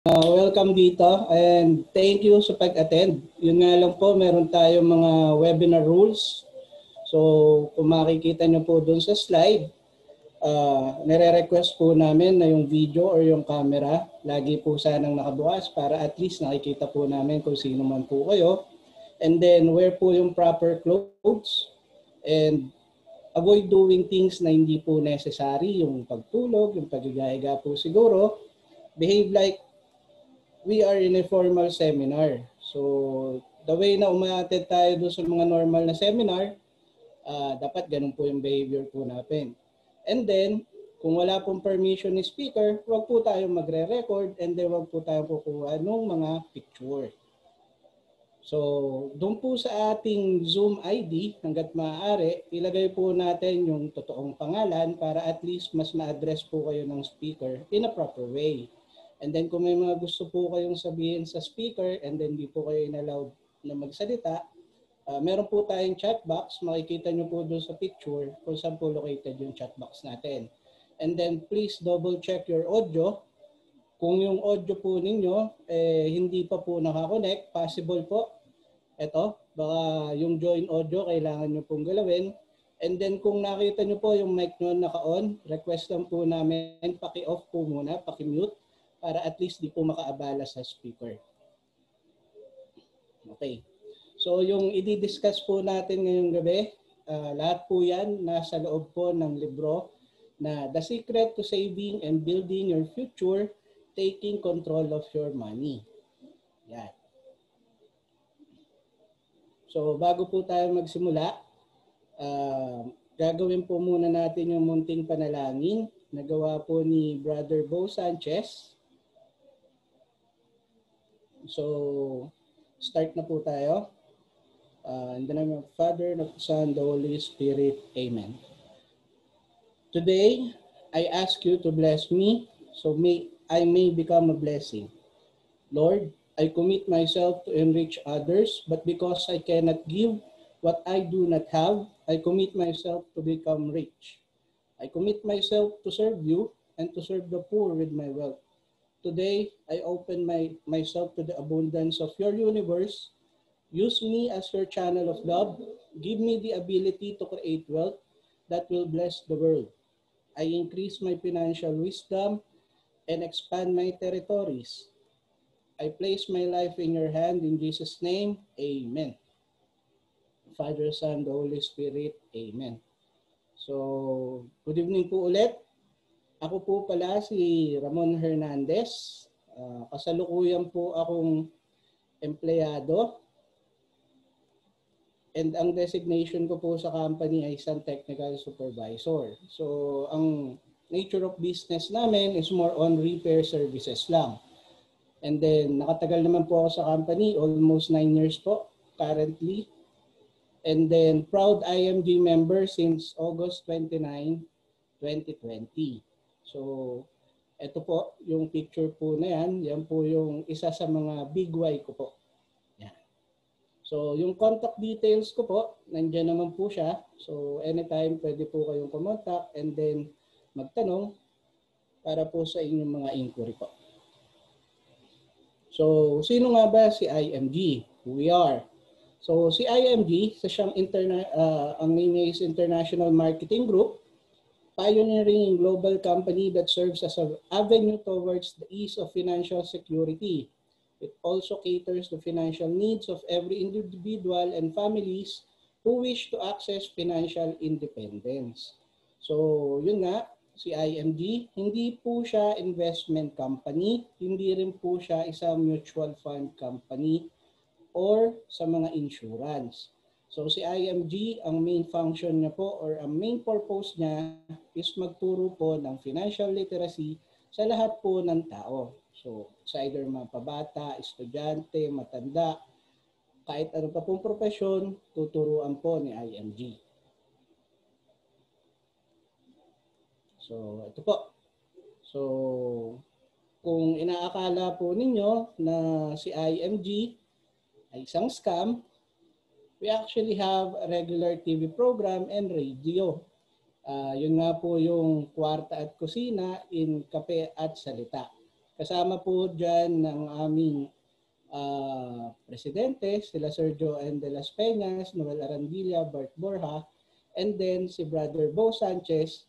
Welcome dito and thank you sa pag-attend. Yun nga lang po, meron tayong mga webinar rules. So kung makikita nyo po dun sa slide, nire-request po namin na yung video or yung camera, lagi po sanang nakabukas para at least nakikita po namin kung sino man po kayo. And then wear po yung proper clothes and avoid doing things na hindi po necessary, yung pagtulog, yung pagigahiga po siguro. Behave like we are in a formal seminar. So, the way na umattend tayo doon sa mga normal na seminar, dapat ganun po yung behavior po natin. And then, kung wala pong permission ni speaker, huwag po tayong magre-record and then huwag po tayong kukuha ng mga picture. So, doon po sa ating Zoom ID, hanggat maaari, ilagay po natin yung totoong pangalan para at least mas ma-address po kayo ng speaker in a proper way. And then kung may mga gusto po kayong sabihin sa speaker and then di po kayo inallowed na magsalita, meron po tayong chat box. Makikita nyo po doon sa picture kung saan po located yung chat box natin. And then please double check your audio. Kung yung audio po ninyo hindi pa po nakakonect, possible po. Ito, baka yung join audio kailangan nyo pong galawin. And then kung nakita nyo po yung mic nyo naka-on, request lang po namin paki-off po muna, paki-mute para at least di po makaabala sa speaker. Okay. So yung i-discuss po natin ngayong gabi, lahat po yan nasa loob po ng libro na The Secret to Saving and Building Your Future, Taking Control of Your Money. Yan. So bago po tayo magsimula, gagawin po muna natin yung munting panalangin na gawa po ni Brother Bo Sanchez. So, start na po tayo. In the name of the Father, and of the Son, and the Holy Spirit. Amen. Today, I ask you to bless me so I may become a blessing. Lord, I commit myself to enrich others, but because I cannot give what I do not have, I commit myself to become rich. I commit myself to serve you and to serve the poor with my wealth. Today, I open myself to the abundance of your universe. Use me as your channel of love. Give me the ability to create wealth that will bless the world. I increase my financial wisdom and expand my territories. I place my life in your hand in Jesus' name. Amen. Father, Son, the Holy Spirit. Amen. So, good evening po ulit. Ako po pala si Ramon Hernandez. Kasalukuyan po akong empleyado. And ang designation ko po sa company ay isang technical supervisor. So ang nature of business namin is more on repair services lang. And then nakatagal naman po ako sa company, almost 9 years po currently. And then proud IMG member since August 29, 2020. So, ito po, yung picture po na yan, yan po yung isa sa mga big why ko po. Yan. So, yung contact details ko po, nandiyan naman po siya. So, anytime pwede po kayong kumontak and then magtanong para po sa inyong mga inquiry po. So, sino nga ba si IMG? Who we are? So, si IMG, sa siyang ang name niya is International Marketing Group, pioneering global company that serves as an avenue towards the ease of financial security. It also caters the financial needs of every individual and families who wish to access financial independence. So, yun nga, si IMG, hindi po siya investment company, hindi rin po siya isang mutual fund company or sa mga insurance. So si IMG, ang main function niya po or ang main purpose niya is magturo po ng financial literacy sa lahat po ng tao. So sa either mga pabata, estudyante, matanda, kahit ano pa pong profesyon, tuturuan po ni IMG. So ito po. So kung inaakala po ninyo na si IMG ay isang scam, we actually have a regular TV program and radio. Yun nga po yung Kwarta at Kusina in Kape at Salita. Kasama po dyan ng aming presidente, sila Sir Joan de las Peñas, Noel Arandilla, Bart Borja, and then si Brother Bo Sanchez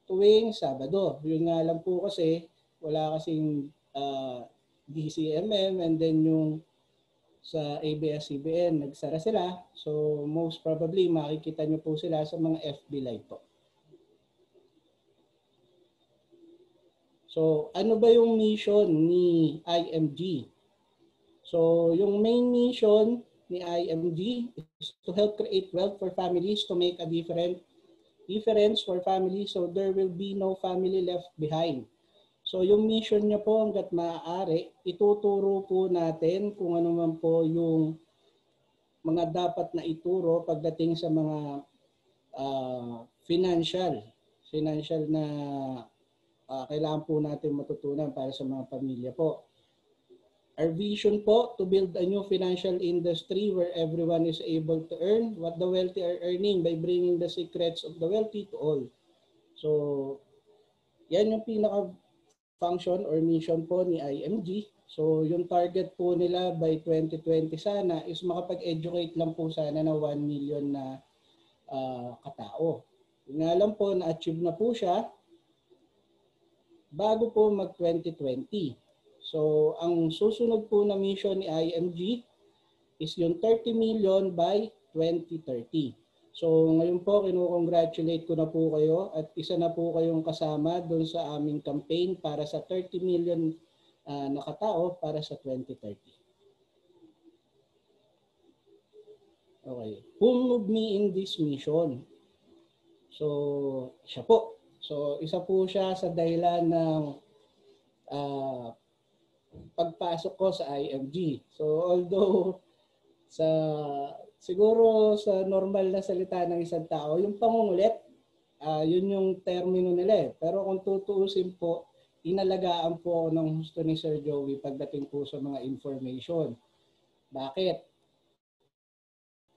tuwing Sabado. Yun nga lang po kasi wala kasing DCMM, and then yung sa ABS-CBN nagsara sila. So most probably makikita nyo po sila sa mga FB Live po. So ano ba yung mission ni IMG? So yung main mission ni IMG is to help create wealth for families, to make a difference for families so there will be no family left behind. So yung mission niya po hanggat maaari, ituturo po natin kung ano man po yung mga dapat na ituro pagdating sa mga financial na kailangan po natin matutunan para sa mga pamilya po. Our vision po to build a new financial industry where everyone is able to earn what the wealthy are earning by bringing the secrets of the wealthy to all. So yan yung pinaka-function or mission po ni IMG. So yung target po nila by 2020 sana is makapag-educate lang po sana na 1 million na katao. Yung nga lang po na-achieve na po siya bago po mag-2020. So, ang susunod po na mission ni IMG is yung 30 million by 2030. So, ngayon po, kinukongratulate ko na po kayo at isa na po kayong kasama doon sa aming campaign para sa 30 million na katao para sa 2030. Okay. Who moved me in this mission? So, siya po. So, isa po siya sa dahilan ng pagpasok ko sa IMG. So, although siguro sa normal na salita ng isang tao, yung pangungulit, yun yung termino nila eh. Pero kung tutuusin po, inalagaan po ako ng gusto ni Sir Joey pagdating po sa mga information. Bakit?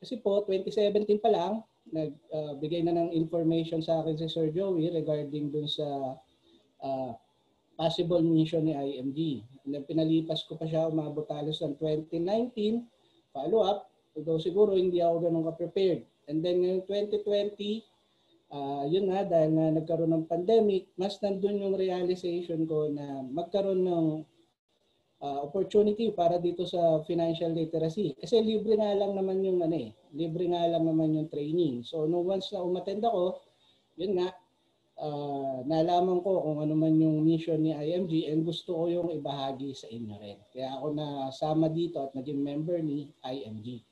Kasi po, 2017 pa lang, nagbigay na ng information sa akin si Sir Joey regarding dun sa possible mission ni IMG. And then pinalipas ko pa siya, umabot halos ng 2019, follow-up, although siguro hindi ako ganun ka-prepared. And then ngayong 2020, yun nga, dahil nga nagkaroon ng pandemic, mas nandun yung realization ko na magkaroon ng opportunity para dito sa financial literacy. Kasi libre nga lang naman yung libre nga lang naman yung training. So no once na umattend ako, yun nga, nalaman ko kung ano man yung mission ni IMG and gusto ko yung ibahagi sa inyo rin. Kaya ako nasama dito at naging member ni IMG.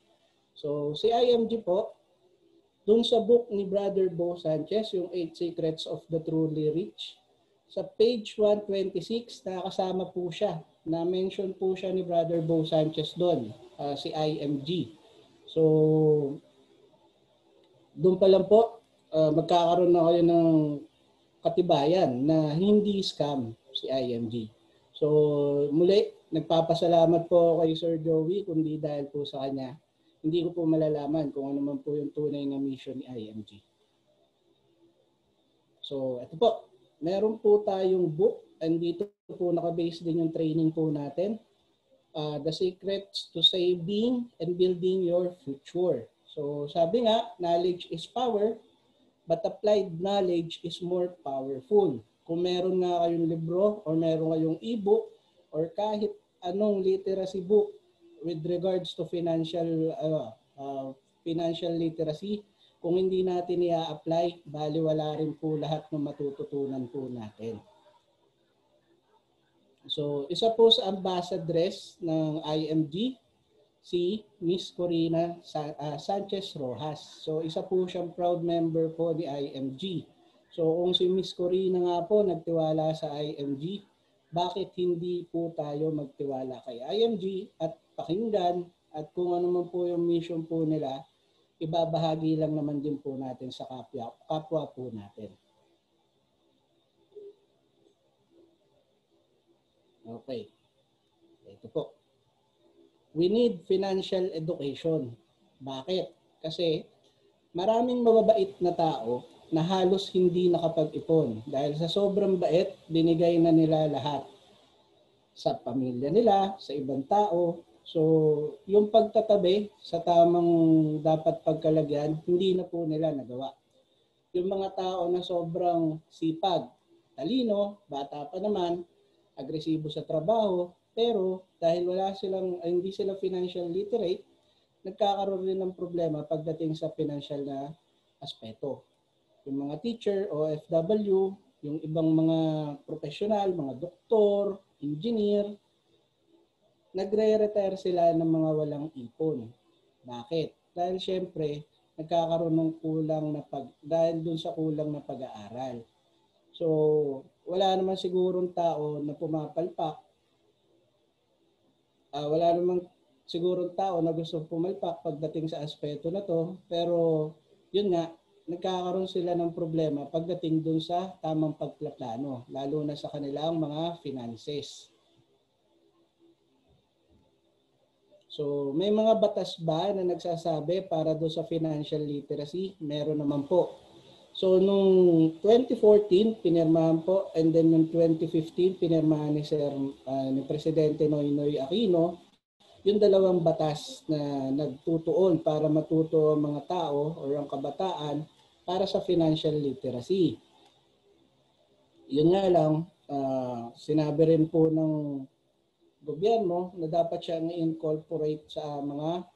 So si IMG po, dun sa book ni Brother Bo Sanchez, yung 8 Secrets of the Truly Rich, sa page 126, nakasama po siya. Na-mention po siya ni Brother Bo Sanchez doon, si IMG. So, doon pa lang po, magkakaroon na kayo ng katibayan na hindi scam si IMG. So, muli, nagpapasalamat po kay Sir Joey, kundi dahil po sa kanya, hindi ko po malalaman kung ano man po yung tunay na mission ni IMG. So, ito po. Meron po tayong book and dito po nakabase din yung training po natin. The Secrets to Saving and Building Your Future. So sabi nga, knowledge is power, but applied knowledge is more powerful. Kung meron nga kayong libro or meron kayong e-book or kahit anong literacy book with regards to financial literacy, kung hindi natin i-apply, baliwala rin po lahat ng matututunan po natin. So, isa po sa ambassadress ng IMG, si Miss Corina Sanchez Rojas. So, isa po siyang proud member po ni IMG. So, kung si Miss Corina nga po nagtiwala sa IMG, bakit hindi po tayo magtiwala kay IMG at pakinggan at kung ano man po yung mission po nila, ibabahagi lang naman din po natin sa kapwa po natin. Okay. Ito po. We need financial education. Bakit? Kasi maraming mababait na tao na halos hindi nakapag-ipon. Dahil sa sobrang bait, binigay na nila lahat. sa pamilya nila, sa ibang tao. So, yung pagtatabi sa tamang dapat pagkalagyan, hindi na po nila nagawa. Yung mga tao na sobrang sipag, talino, bata pa naman, agresibo sa trabaho, pero dahil hindi sila financial literate, nagkakaroon rin ng problema pagdating sa financial na aspeto. Yung mga teacher, OFW, yung ibang mga professional, mga doktor, engineer, nagre-retire sila ng mga walang ipon. Bakit? Dahil syempre, nagkakaroon ng dahil dun sa kulang na pag-aaral. So, wala naman sigurong tao na pumapalpak. Wala naman sigurong tao na gusto pumalpak pagdating sa aspeto na to. Pero, yun nga, nagkakaroon sila ng problema pagdating dun sa tamang pagplaplano, lalo na sa kanilang mga finances. So, may mga batas ba na nagsasabi para do sa financial literacy? Meron naman po. So, nung 2014, pinirmahan po, and then nung 2015, pinirmahan ni Presidente Noynoy Aquino, yung dalawang batas na nagtutuon para matuto ang mga tao o ang kabataan para sa financial literacy. Yun nga lang, sinabi rin po ng gobyerno na dapat siyang i-incorporate sa mga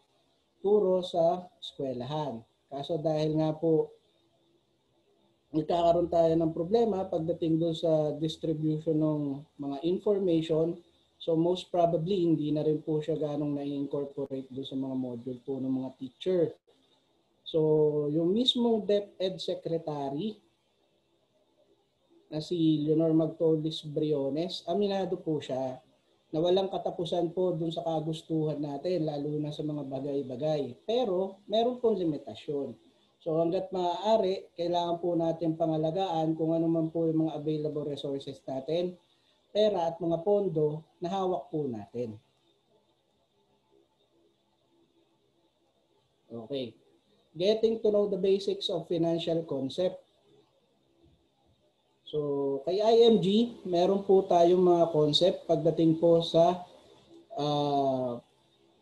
turo sa eskwelahan. Kaso dahil nga po nagkakaroon tayo ng problema pagdating doon sa distribution ng mga information, so most probably hindi na rin po siya ganong na-incorporate doon sa mga module po ng mga teacher. So yung mismong DepEd Secretary na si Leonor Magtolis Briones, aminado po siya na walang katapusan po dun sa kagustuhan natin, lalo na sa mga bagay-bagay. Pero meron pong limitasyon. So hanggat maaari, kailangan po natin pangalagaan kung ano man po yung mga available resources natin, pera at mga pondo na hawak po natin. Okay. Getting to know the basics of financial concept. So, kay IMG, meron po tayong mga concept pagdating po sa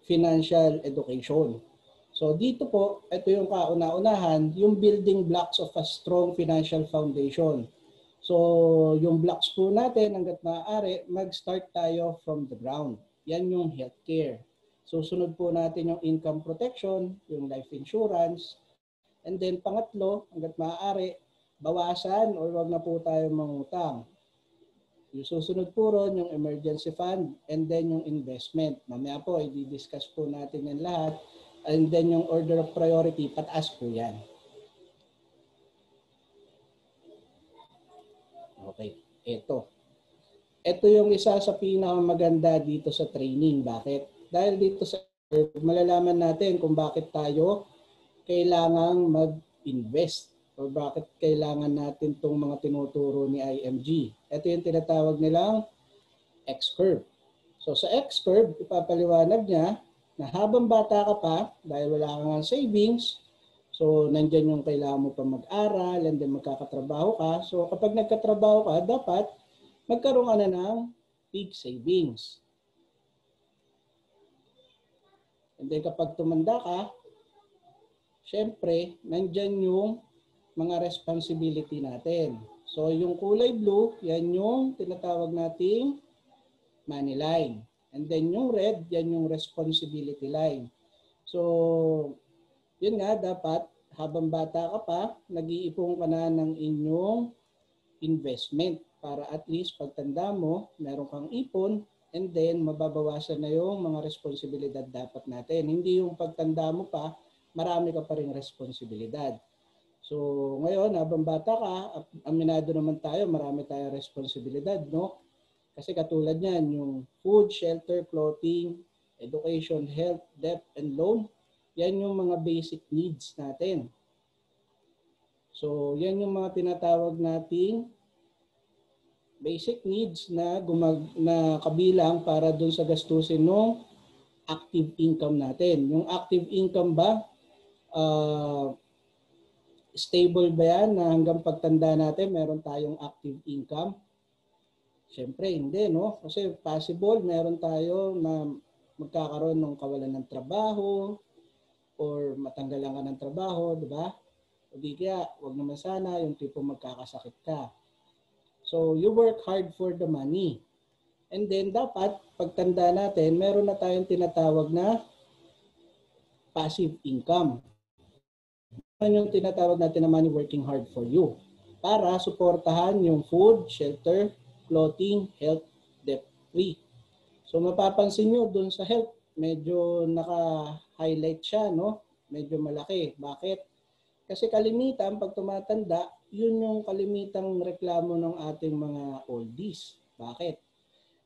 financial education. So, dito po, ito yung kauna-unahan, yung building blocks of a strong financial foundation. So, yung blocks po natin, hanggat maaari, mag-start tayo from the ground. Yan yung healthcare. So, sunod po natin yung income protection, yung life insurance. And then, pangatlo, hanggat maaari, bawasan o wag na po tayo mangutang. Yung susunod po ron, yung emergency fund and then yung investment. Mamaya po, i-discuss po natin yan lahat. And then yung order of priority, pataas po yan. Okay, ito. Ito yung isa sa pinakamaganda dito sa training. Bakit? Dahil dito sa malalaman natin kung bakit tayo kailangang mag-invest o bakit kailangan natin itong mga tinuturo ni IMG. Ito yung tinatawag nilang X-curve. So sa X-curve, ipapaliwanag niya na habang bata ka pa, dahil wala kang savings, so nandyan yung kailangan mo pa mag-aral, and then magkakatrabaho ka. So kapag nagkatrabaho ka, dapat magkaroon ka na ng big savings. And then kapag tumanda ka, syempre, nandyan yung mga responsibility natin. So, yung kulay blue, yan yung tinatawag nating money line. And then yung red, yan yung responsibility line. So, yun nga, dapat habang bata ka pa, nag-iipon ka na ng inyong investment para at least pagtanda mo, meron kang ipon, and then mababawasan na yung mga responsibilidad dapat natin. Hindi yung pagtanda mo pa, marami ka pa ring responsibilidad. So, ngayon, habang bata ka, aminado naman tayo, marami tayong responsibilidad, no? Kasi katulad niyan, yung food, shelter, clothing, education, health, debt, and loan, yan yung mga basic needs natin. So, yan yung mga tinatawag nating basic needs na kabilang para dun sa gastusin ng active income natin. Yung active income ba, stable ba yan na hanggang pagtanda natin meron tayong active income? Siyempre, hindi, no? Kasi possible, meron tayo na magkakaroon ng kawalan ng trabaho or matanggalan ka ng trabaho, di ba? O di kaya, wag naman sana yung tipo magkakasakit ka. So, you work hard for the money. And then, dapat, pagtanda natin, meron na tayong tinatawag na passive income. Ano yung tinatawag natin na money working hard for you para suportahan yung food, shelter, clothing, health, debt-free. So mapapansin nyo dun sa health, medyo naka-highlight siya, no? Medyo malaki. Bakit? Kasi kalimitan, pag tumatanda, yun yung kalimitang reklamo ng ating mga oldies. Bakit?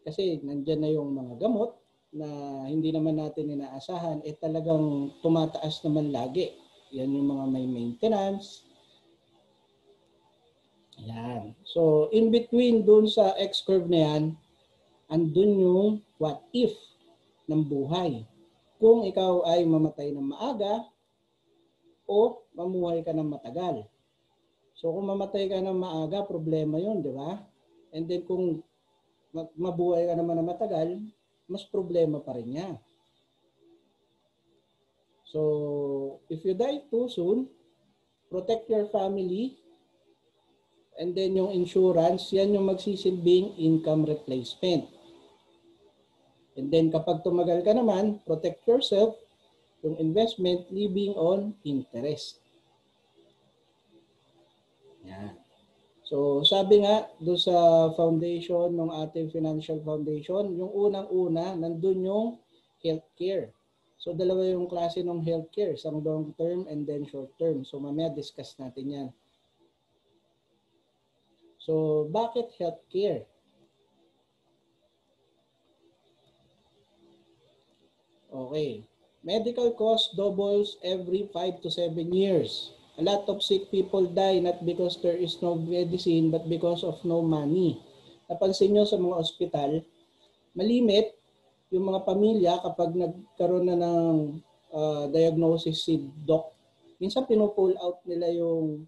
Kasi nandyan na yung mga gamot na hindi naman natin inaasahan, talagang tumataas naman lagi. Yan yung mga may maintenance. Yan. So, in between dun sa X-curve na yan, andun yung what if ng buhay. Kung ikaw ay mamatay ng maaga o mamuhay ka ng matagal. So, kung mamatay ka ng maaga, problema yun, di ba? And then kung mabuhay ka naman ng matagal, mas problema pa rin yan. So, if you die too soon, protect your family, and then yung insurance, yan yung magsisilbing income replacement. And then kapag tumagal ka naman, protect yourself, yung investment, living on interest. Yan. So, sabi nga doon sa foundation ng ating financial foundation, yung unang-una, nandun yung healthcare. So, dalawa yung klase ng healthcare, isang long term and then short term. So, mamaya discuss natin yan. So, bakit healthcare? Okay. Medical cost doubles every 5 to 7 years. A lot of sick people die not because there is no medicine but because of no money. Napansin nyo sa mga ospital, malimit yung mga pamilya kapag nagkaroon na ng diagnosis si doc, minsan pinupull out nila yung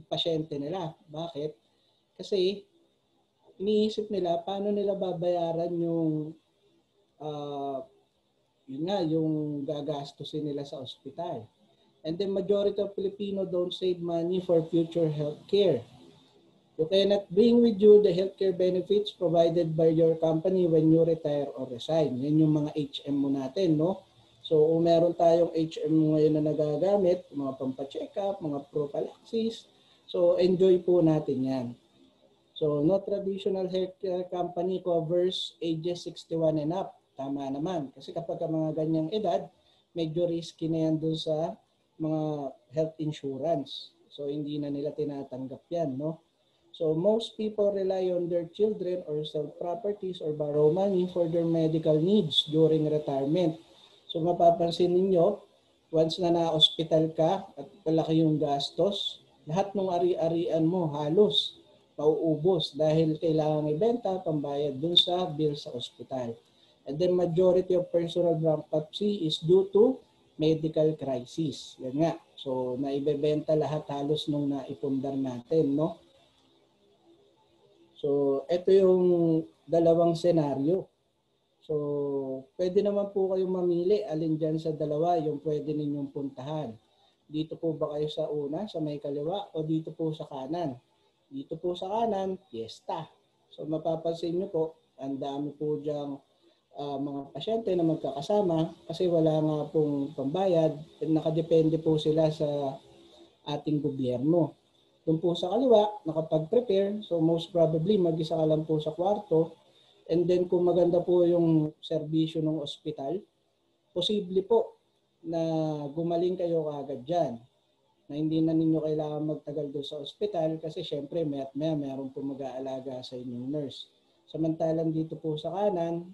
pasyente nila. Bakit? Kasi iniisip nila paano nila babayaran yung yun nga, yung gagastusin nila sa ospital. And the majority of Filipino don't save money for future healthcare. You cannot bring with you the healthcare benefits provided by your company when you retire or resign. Yan yung mga HM mo natin, no? So, kung meron tayong HM ngayon na nagagamit, mga pampacheck up, mga prophylaxis, so enjoy po natin yan. So, no traditional healthcare company covers ages 61 and up. Tama naman. Kasi kapag mga ganyang edad, medyo risky na yan doon sa mga health insurance. So, hindi na nila tinatanggap yan, no? So, most people rely on their children or sell properties or borrow money for their medical needs during retirement. So, mapapansin ninyo, once na na-hospital ka at malaki yung gastos, lahat ng ari-arian mo halos mauubos dahil kailangan ibenta, pambayad dun sa bill sa ospital. And then majority of personal bankruptcy is due to medical crisis. Yan nga. So, naibebenta lahat halos nung naipundar natin, no? So, ito yung dalawang senaryo. So, pwede naman po kayong mamili alin dyan sa dalawa yung pwede ninyong puntahan. Dito po ba kayo sa una, sa may kaliwa, o dito po sa kanan? Dito po sa kanan, fiesta. So, mapapansin nyo po, ang dami po dyang mga pasyente na magkakasama kasi wala nga pong pambayad. Nakadepende po sila sa ating gobyerno. Doon po sa kaliwa, nakapag-prepare, so most probably mag-isa ka lang po sa kwarto. And then kung maganda po yung serbisyo ng ospital, posible po na gumaling kayo kaagad dyan. Na hindi na ninyo kailangan magtagal doon sa ospital kasi syempre may mayroon po mag-aalaga sa inyong nurse. Samantalang dito po sa kanan,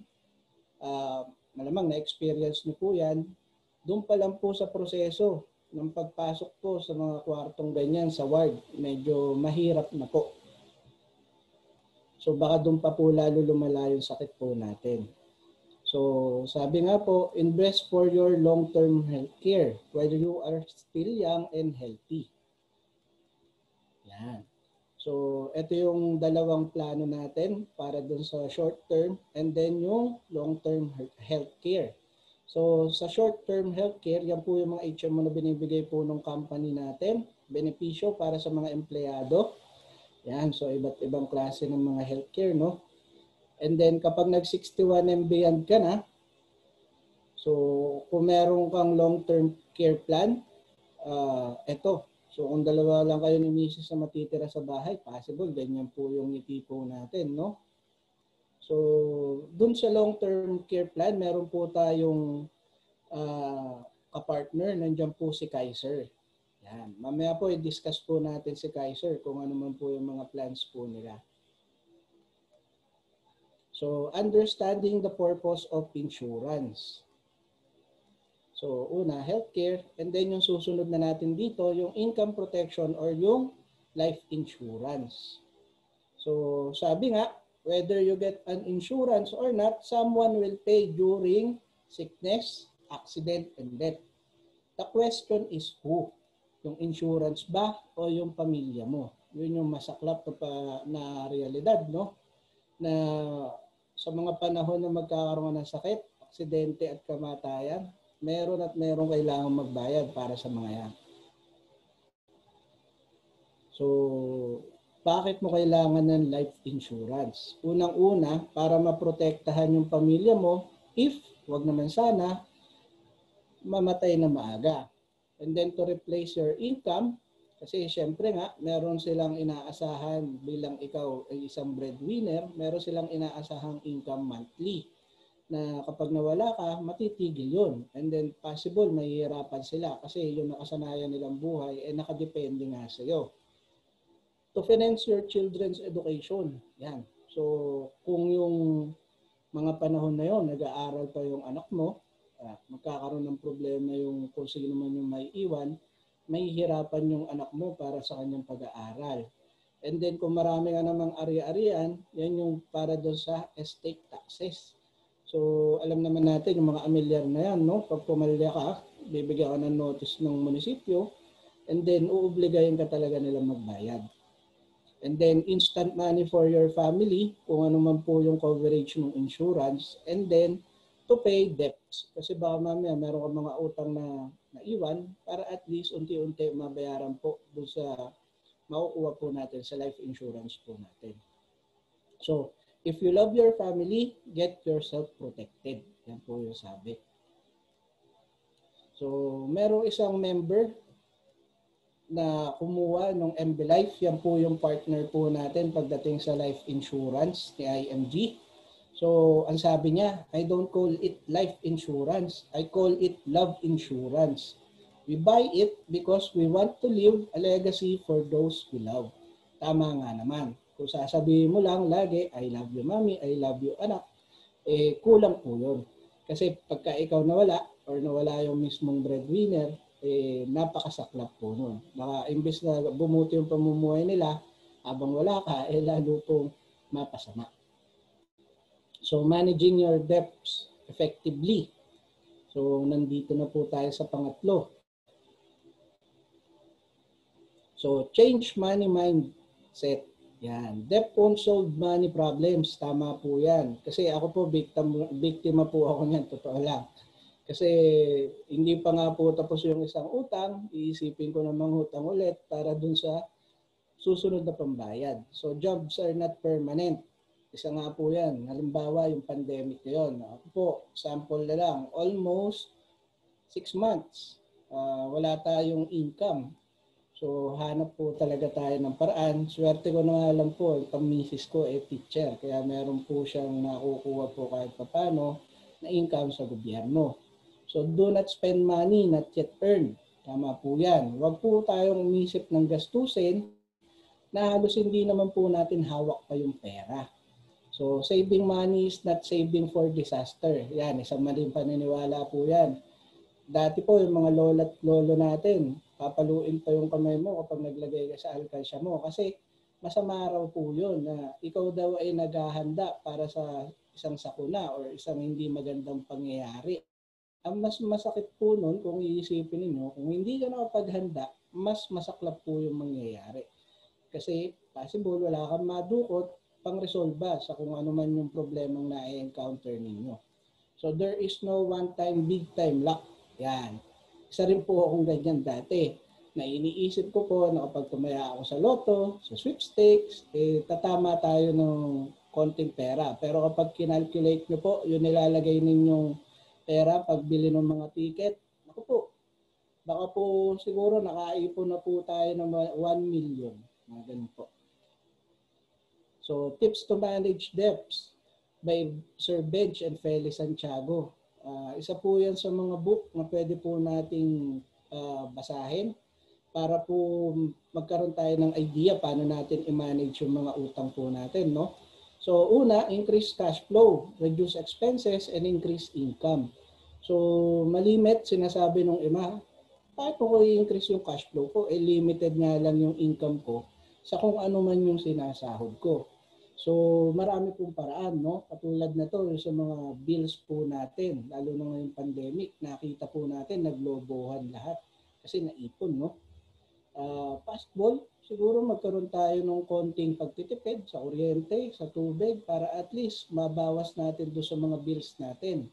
malamang na-experience niyo po yan, doon pa lang po sa proseso ng pagpasok po sa mga kwartong ganyan sa ward, medyo mahirap na po. So baka doon pa po lalo lumala yung sakit po natin. So sabi nga po, invest for your long-term health care while you are still young and healthy. Yan. So, ito yung dalawang plano natin para dun sa short term and then yung long term healthcare. So, sa short term healthcare, yan po yung mga HMO na binibigay po ng company natin. Benepisyo para sa mga empleyado. Yan, so iba't ibang klase ng mga healthcare, no? And then kapag nag 61 and beyond ka na, so kung meron kang long-term care plan, eto. So kung dalawa lang kayo ni Mrs. na matitira sa bahay, possible, ganyan po yung itipo natin, no? So dun sa long-term care plan, meron po tayong kapartner, nandiyan po si Kaiser. Yan. Mamaya po i-discuss po natin si Kaiser kung ano man po yung mga plans po nila. So, understanding the purpose of insurance. So, una, healthcare. And then yung susunod na natin dito, yung income protection or yung life insurance. So, sabi nga, whether you get an insurance or not, someone will pay during sickness, accident, and death. The question is who? Yung insurance ba o yung pamilya mo? Yun yung masaklap na realidad, no? Na sa mga panahon na magkakaroon ng sakit, aksidente at kamatayan, meron kailangan magbayad para sa mga yan. So, bakit mo kailangan ng life insurance? Unang-una, para maprotektahan yung pamilya mo if, wag naman sana, mamatay na maaga. And then to replace your income, kasi syempre nga, meron silang inaasahan bilang ikaw ay isang breadwinner, meron silang inaasahang income monthly na kapag nawala ka, matitigil yun. And then possible, mahihirapan sila kasi yung nakasanayan nilang buhay ay nakadepende nga sa iyo. To finance your children's education. Yan. So, kung yung mga panahon na yon nag-aaral pa yung anak mo, magkakaroon ng problema yung kung sino man yung may iwan, mahihirapan yung anak mo para sa kanyang pag-aaral. And then kung marami nga namang ari-arian, yan yung para doon sa estate taxes. So alam naman natin yung mga amilyar na yan, no? Pag pumalya ka, bibigyan ka ng notice ng munisipyo, and then uubligayin ka talaga nilang magbayad. And then instant money for your family, kung ano man po yung coverage ng insurance, and then to pay debts. Kasi baka mamaya meron kang mga utang na naiwan para at least unti-unti mabayaran po doon sa makukuha po natin sa life insurance po natin. So, if you love your family, get yourself protected. Yan po yung sabi. So, merong isang member na kumuha ng MB Life. Yan po yung partner po natin pagdating sa life insurance ni IMG. So, ang sabi niya, I don't call it life insurance. I call it love insurance. We buy it because we want to leave a legacy for those we love. Tama nga naman. Kung sasabihin mo lang lagi, I love you mommy, I love you anak, kulang po yun. Kasi pagka ikaw nawala or nawala yung mismong breadwinner, napakasaklap po nun. Baka imbes na bumuti yung pamumuhay nila, habang wala ka, lalo pong mapasama. So, managing your debts effectively. So, nandito na po tayo sa pangatlo. So, change money mindset. Yan. Debt won't solve money problems. Tama po yan. Kasi ako po, biktima po ako niyan. Totoo lang. Kasi hindi pa nga po tapos yung isang utang, iisipin ko namang utang ulit para dun sa susunod na pambayad. So, jobs are not permanent. Isa nga po yan. Halimbawa, yung pandemic na yun. Ako po, sample na lang, almost 6 months. Wala tayong income. So, hanap po talaga tayo ng paraan. Swerte ko na nga lang po, yung pamisis ko teacher. Kaya meron po siyang nakukuha po kahit papano na income sa gobyerno. So, do not spend money not yet earned. Tama po yan. Huwag po tayong umisip ng gastusin na halos hindi naman po natin hawak pa yung pera. So, saving money is not saving for disaster. Yan, isang maling paniniwala po yan. Dati po, yung mga lola at lolo natin, papaluin pa yung kamay mo kapag naglagay ka sa alkansya mo. Kasi masama raw po yun na ikaw daw ay naghahanda para sa isang sakuna or isang hindi magandang pangyayari. Ang mas masakit po nun, kung iisipin ninyo, kung hindi ka nakapaghanda, mas masaklap po yung mangyayari. Kasi possible wala kang madukot pang-resolve sa kung ano man yung problemang na-encounter ninyo. So there is no one-time, big-time luck. Yan. Isa rin po akong ganyan dati. Na iniisip ko po na kapag tumaya ako sa loto, sa sweepstakes, tatama tayo ng konting pera. Pero kapag kinalculate nyo po, yung nilalagay ninyong pera, pagbili ng mga ticket, ako po, baka po siguro nakaipon na po tayo ng 1 million. Mga ganun po. So, Tips to Manage Debts by Sir Benj and Feli Santiago. Isa po yan sa mga book na pwede po nating basahin para po magkaroon tayo ng idea paano natin i-manage yung mga utang po natin, no? So, una, increase cash flow, reduce expenses, and increase income. So, malimit, sinasabi nung ima, bakit ko i-increase yung cash flow ko? Limited nga lang yung income ko sa kung ano man yung sinasahod ko. So, marami pong paraan, no? Katulad na to sa mga bills po natin, lalo na ngayong pandemic, nakita po natin, naglobohan lahat kasi naipon, no? Possible, siguro magkaroon tayo ng konting pagtitipid sa kuryente, sa tubig, para at least mabawas natin doon sa mga bills natin.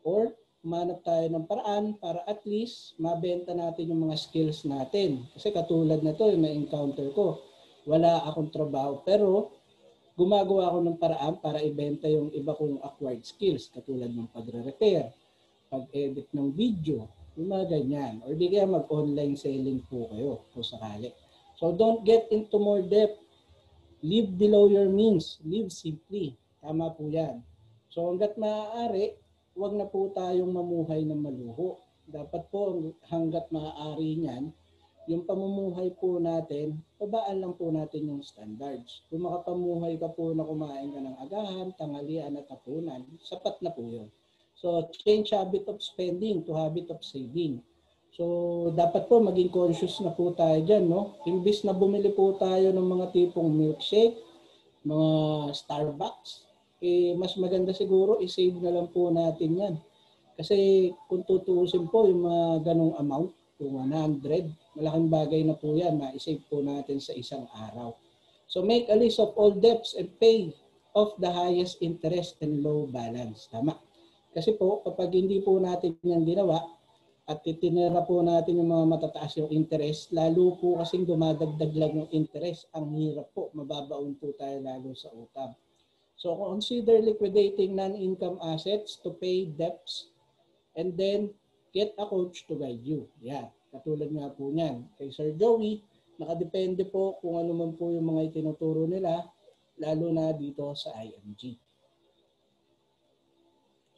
Or, manap tayo ng paraan para at least mabenta natin yung mga skills natin. Kasi katulad na to, yung na-encounter ko, wala akong trabaho, pero gumagawa ako ng paraan para ibenta yung iba kong acquired skills, katulad ng pagre-repair, pag-edit ng video, yung mga ganyan. Or di kaya mag-online selling po kayo kung sakali. So don't get into more debt. Live below your means. Live simply. Tama po yan. So hanggat maaari, huwag na po tayong mamuhay ng maluho. Dapat po hanggat maaari niyan, yung pamumuhay po natin, babaan lang po natin yung standards. Kung makapamuhay ka po na kumain ka ng agahan, tanghalian at hapunan, sapat na po yun. So, change habit of spending to habit of saving. So, dapat po maging conscious na po tayo dyan, no? Imbis na bumili po tayo ng mga tipong milkshake, mga Starbucks, mas maganda siguro i-save na lang po natin yan. Kasi kung tutuusin po yung mga ganong amount, yung 100, malaking bagay na po yan na i-save po natin sa isang araw. So make a list of all debts and pay off the highest interest and low balance. Tama. Kasi po, kapag hindi po natin yan ginawa at titinira po natin yung mga matataas yung interest, lalo po kasing dumadagdag lang yung interest, ang hirap po, mababaon po tayo lalo sa utang. So consider liquidating non-income assets to pay debts and then get a coach to guide you. Yan. Katulad nga po niyan. Kay Sir Joey, nakadepende po kung ano man po yung mga itinuturo nila, lalo na dito sa IMG.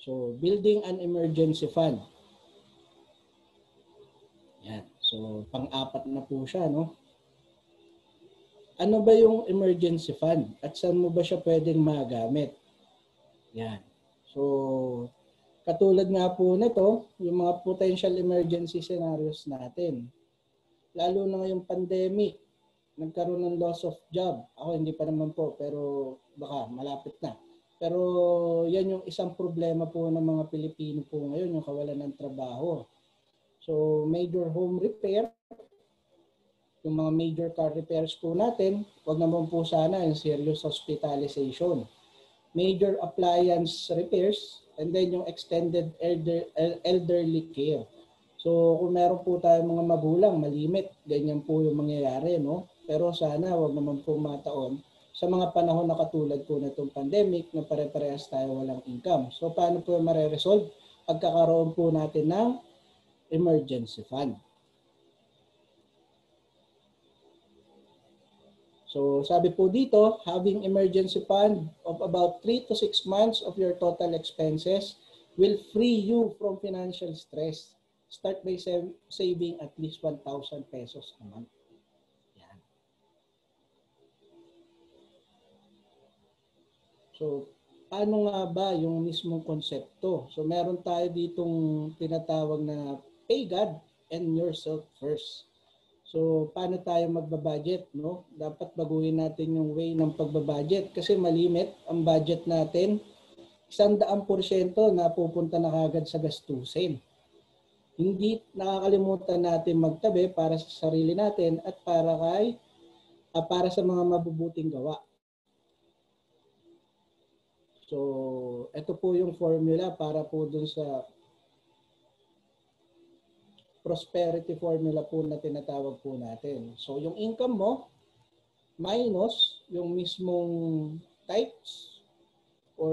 So, building an emergency fund. Yan. So, pang-apat na po siya, no? Ano ba yung emergency fund? At saan mo ba siya pwedeng magamit? Yan. So, katulad nga po nito, yung mga potential emergency scenarios natin. Lalo na ngayong pandemic, nagkaroon ng loss of job. Ako hindi pa naman po, pero baka malapit na. Pero yan yung isang problema po ng mga Pilipino po ngayon, yung kawalan ng trabaho. So major home repair, yung mga major car repairs po natin, wag naman po sana yung serious hospitalization. Major appliance repairs, and then yung extended elderly care. So kung meron po tayong mga magulang, malimit, ganyan po yung mangyayari, no? Pero sana wag naman po mataon sa mga panahon na katulad po na itong pandemic na pare-parehas tayo walang income. So paano po mare-resolve? Pagkakaroon po natin ng emergency fund. So sabi po dito, having emergency fund of about 3 to 6 months of your total expenses will free you from financial stress. Start by saving at least 1,000 pesos a month. Yan. So paano nga ba yung mismong konsepto? So meron tayo ditong tinatawag na pay God and yourself first. So, paano tayo magbabudget, no? Dapat baguhin natin yung way ng pagbabudget kasi malimit ang budget natin. 100% na pupunta na kagad sa gastusin. Hindi nakakalimutan natin magtabi para sa sarili natin at para kay para sa mga mabubuting gawa. So, ito po yung formula para po dun sa prosperity formula po na tinatawag po natin. So, yung income mo minus yung mismong types or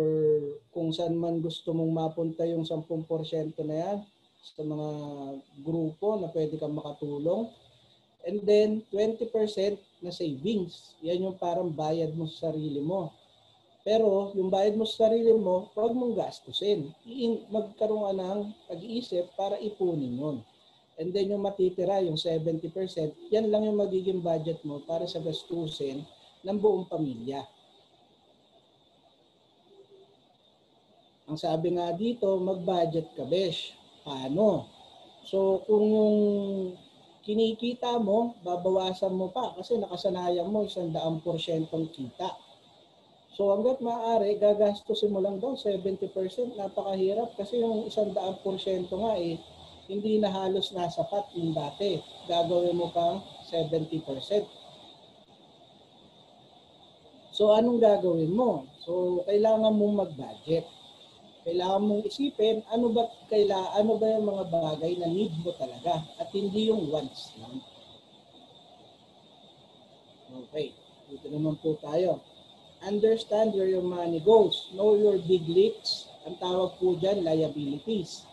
kung saan man gusto mong mapunta yung 10% na yan sa mga grupo na pwede kang makatulong. And then, 20% na savings. Yan yung parang bayad mo sa sarili mo. Pero, yung bayad mo sa sarili mo, huwag mong gastusin. Magkaroon ka ng pag-iisip para ipunin yun. And then, yung matitira, yung 70%, yan lang yung magiging budget mo para sa gastusin ng buong pamilya. Ang sabi nga dito, mag-budget ka, besh. Paano? So, kung yung kinikita mo, babawasan mo pa kasi nakasanayan mo 100% kita. So hanggat maaari, gagastusin mo lang daw 70%. Napakahirap kasi yung 100% nga hindi na halos nasapat yung dati. Gagawin mo pang 70%. So anong gagawin mo? So kailangan mong mag-budget. Kailangan mong isipin ano ba yung mga bagay na need mo talaga at hindi yung wants lang. Okay, dito naman po tayo. Understand where your money goes. Know your big leaks. Ang tawag po dyan, liabilities.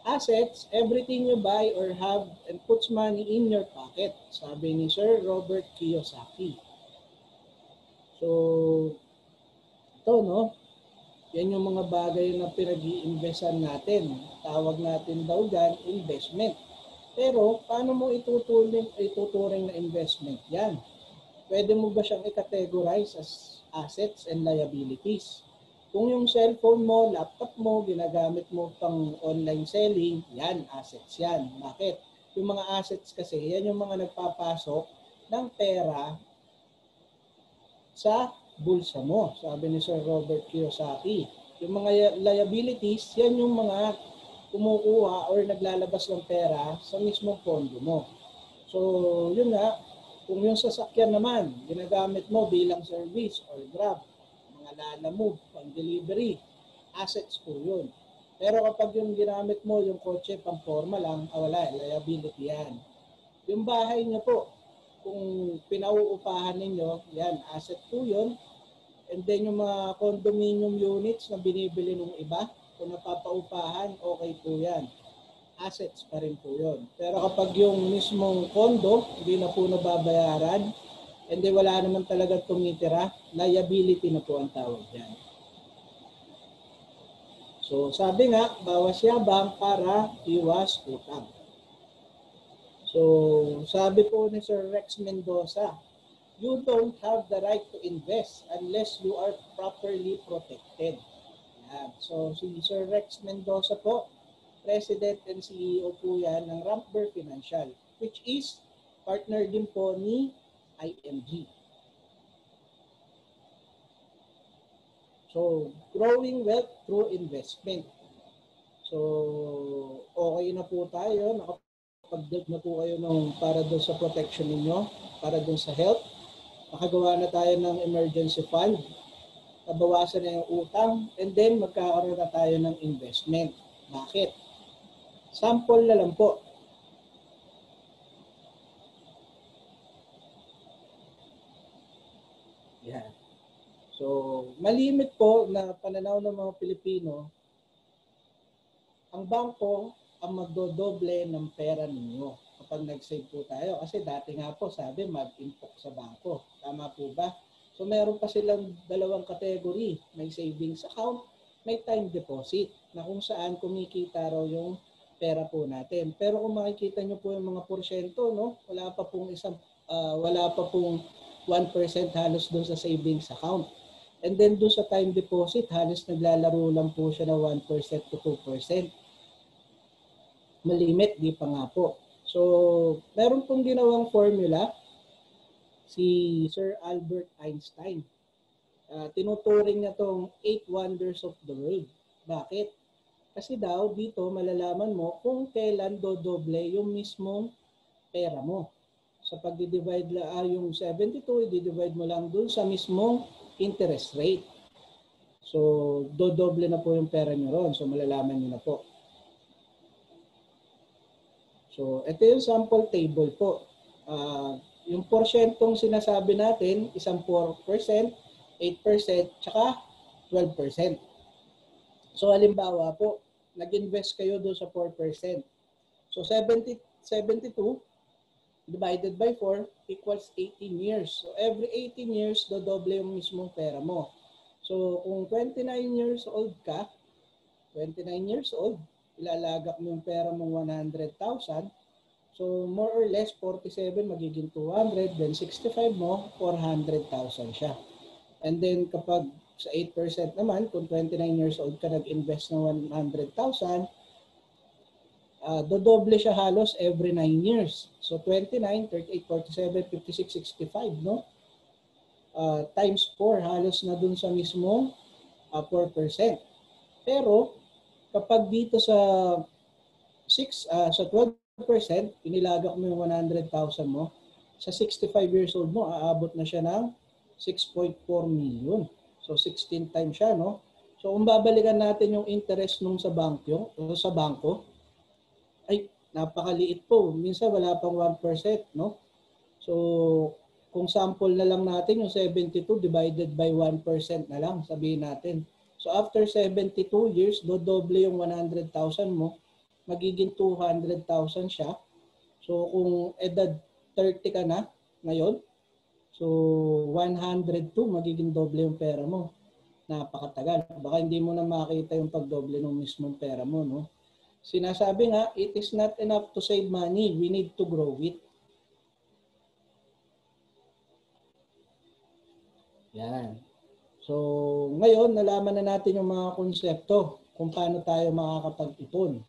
Assets, everything you buy or have and puts money in your pocket. Sabi ni Sir Robert Kiyosaki. So, ito no, yan yung mga bagay na pinag-i-investan natin. Tawag natin daw dyan, investment. Pero, paano mo ituturing na investment yan? Pwede mo ba siyang i-categorize as assets and liabilities? Kung yung cellphone mo, laptop mo, ginagamit mo pang online selling, yan, assets yan. Bakit? Yung mga assets kasi, yan yung mga nagpapasok ng pera sa bulsa mo, sabi ni Sir Robert Kiyosaki. Yung mga liabilities, yan yung mga kumukuha or naglalabas ng pera sa mismong pondo mo. So, yun nga, kung yung sasakyan naman, ginagamit mo bilang service or grab, mga lalamove, pang-delivery, assets po yun. Pero kapag yung ginamit mo, yung kotse, pang-forma lang, wala, liability yan. Yung bahay niyo po, kung pinauupahan ninyo, yan, asset po yun. And then yung mga condominium units na binibili ng iba, kung napapaupahan, okay po yan. Assets pa rin po yun. Pero kapag yung mismong condo, hindi na po nababayaran, and then wala naman talaga tumitira, liability na po ang tawag yan. So sabi nga, bawas yabang para iwas utang. So, sabi po ni Sir Rex Mendoza, you don't have the right to invest unless you are properly protected. Yan. So, si Sir Rex Mendoza po, President and CEO po yan ng Rampber Financial, which is partner din po ni IMG. So, growing wealth through investment. So, okay na po tayo. Nakapag-build na po kayo para doon sa protection ninyo, para doon sa health. Nakagawa na tayo ng emergency fund. Nabawasan na yung utang. And then, magkakaroon na tayo ng investment. Bakit? Sample na lang po. Yan. So, malimit po na pananaw ng mga Pilipino, ang bangko ang magdodoble ng pera ninyo kapag nag-save po tayo. Kasi dati nga po sabi mag-impok sa bangko. Tama po ba? So meron pa silang dalawang category. May savings account, may time deposit na kung saan kumikita raw yung pera po natin. Pero kung makikita nyo po yung mga porsyento, no, wala pa pong 1% halos doon sa savings account. And then doon sa time deposit, halos naglalaro lang po siya na 1% to 2%. Malimit, di pa nga po. So, meron pong ginawang formula si Sir Albert Einstein. Tinuturing niya tong 8 wonders of the world. Bakit? Kasi daw dito malalaman mo kung kailan dodoble yung mismong pera mo. sa pagdi-divide yung 72, i-divide mo lang dun sa mismong interest rate. So, dodoble na po yung pera nyo ron. So, malalaman nyo na po. So, ito yung sample table po. Yung porsyentong sinasabi natin, isang 4%, 8%, tsaka 12%. So, halimbawa po, nag-invest kayo doon sa 4%. So, 72 divided by 4 equals 18 years. So, every 18 years, dodoble yung mismong pera mo. So, kung 29 years old ka, 29 years old, ilalagak mo yung pera mong 100,000. So, more or less, 47 magiging 200. Then, 65 mo, 400,000 siya. And then, kapag sa 8% naman, kung 29 years old ka nag-invest ng 100,000, dodoble siya halos every 9 years. So, 29, 38, 47, 56, 65, no? Times 4, halos na dun sa mismong 4%. Pero, kapag dito sa 12%, inilagak mo yung 100,000 mo, sa 65 years old mo, aabot na siya ng 6.4 million. So, 16 times siya, no? So, kung babalikan natin yung interest nung sa bangko, ay, napakaliit po. Minsan, wala pang 1%, no? So, kung sample na lang natin, yung 72 divided by 1% na lang, sabihin natin. So, after 72 years, dodoble yung 100,000 mo, magiging 200,000 siya. So, kung edad 30 ka na ngayon, so 102, magiging doble yung pera mo. Napakatagal. Baka hindi mo na makita yung pagdoble ng mismong pera mo, no? Sinasabi nga, it is not enough to save money. We need to grow it. Yan. So, ngayon, nalaman na natin yung mga konsepto kung paano tayo makakapag-ipon.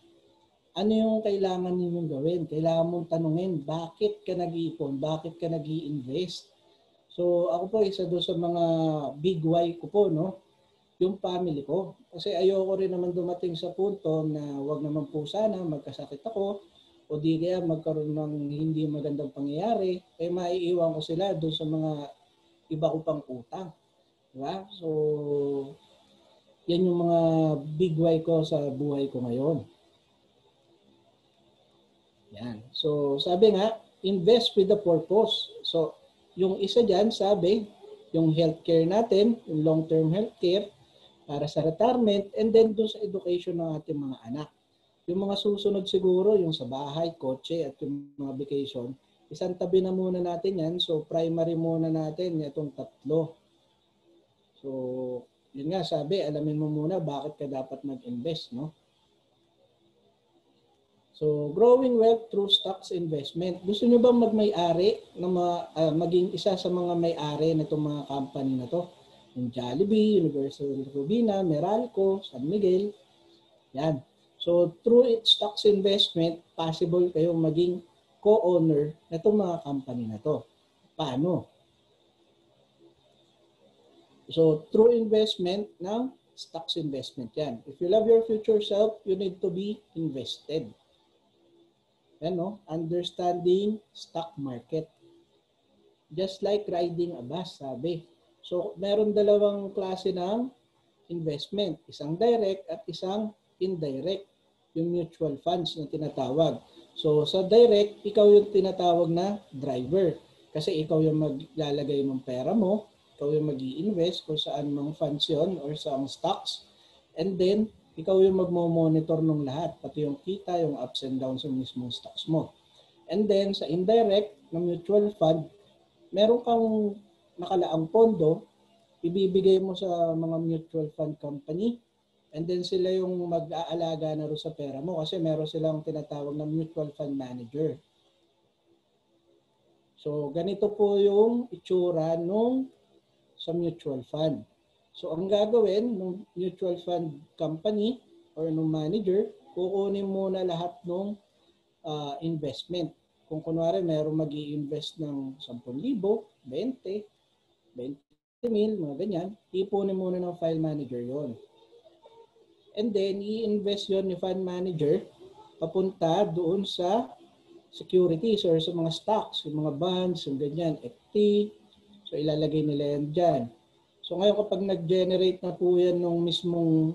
Ano yung kailangan ninyong gawin? Kailangan mong tanungin, bakit ka nag-iipon? Bakit ka nag-i-invest? So, ako po, isa doon sa mga big why ko po, no? Yung family ko. Kasi ayoko rin naman dumating sa punto na wag naman po sana magkasakit ako o di kaya magkaroon ng hindi magandang pangyayari, eh maiiwan ko sila doon sa mga iba ko pang utang. Diba? So, yan yung mga big why ko sa buhay ko ngayon. Yan. So, sabi nga, invest with a purpose. So, yung isa dyan, sabi, yung healthcare natin, yung long-term healthcare, para sa retirement, and then doon sa education ng ating mga anak. Yung mga susunod siguro, yung sa bahay, kotse, at yung mga vacation, isang tabi na muna natin yan. So, primary muna natin itong tatlo. So, yun nga sabi, alamin mo muna bakit ka dapat mag-invest, no? So, growing wealth through stocks investment. Gusto nyo bang magmay-ari, maging isa sa mga may-ari na itong mga company na to? Yung Jollibee, Universal Robina, Meralco, San Miguel. Yan. So, through stocks investment, possible kayong maging co-owner na itong mga company na to. Paano? So, through investment ng stocks investment yan. If you love your future self, you need to be invested. Yan, no? Understanding stock market. Just like riding a bus, sabi. So, meron dalawang klase ng investment. Isang direct at isang indirect. Yung mutual funds na tinatawag. So, sa direct, ikaw yung tinatawag na driver. Kasi ikaw yung maglalagay ng pera mo. Ikaw yung mag-i-invest kung saan mang funds yun or saang stocks. And then, ikaw yung magmo-monitor ng lahat. Pati yung kita, yung ups and downs ng mismong stocks mo. And then, sa indirect na mutual fund, meron kang nakalaang pondo, ibibigay mo sa mga mutual fund company, and then sila yung mag-aalaga na rin sa pera mo kasi meron silang tinatawag na mutual fund manager. So, ganito po yung itsura nung sa mutual fund. So, ang gagawin ng mutual fund company or ng manager, kukunin muna lahat ng investment. Kung kunwari mayroong mag-i-invest ng 10,000, 20, 20,000, mga ganyan, ipunin muna ng file manager yon. And then, i-invest yon ni fund manager papunta doon sa securities or sa mga stocks, yung mga bonds, yung ganyan, FT. So ilalagay nila yan dyan. So ngayon kapag nag-generate na po yan ng mismong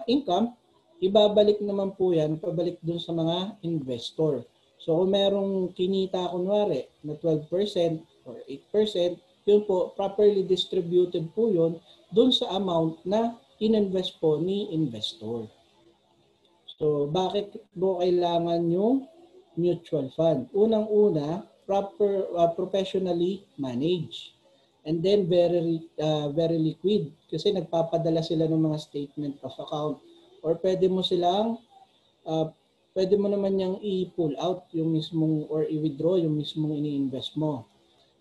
income, ibabalik naman po yan, pabalik dun sa mga investor. So kung merong kinita kunwari na 12% or 8%, yun po, properly distributed po yun dun sa amount na ininvest po ni investor. So bakit po kailangan yung mutual fund? Unang-una, professionally managed. And then very liquid kasi nagpapadala sila ng mga statement of account or pwede mo naman yang i-pull out yung mismong or i-withdraw yung mismong ini-invest mo.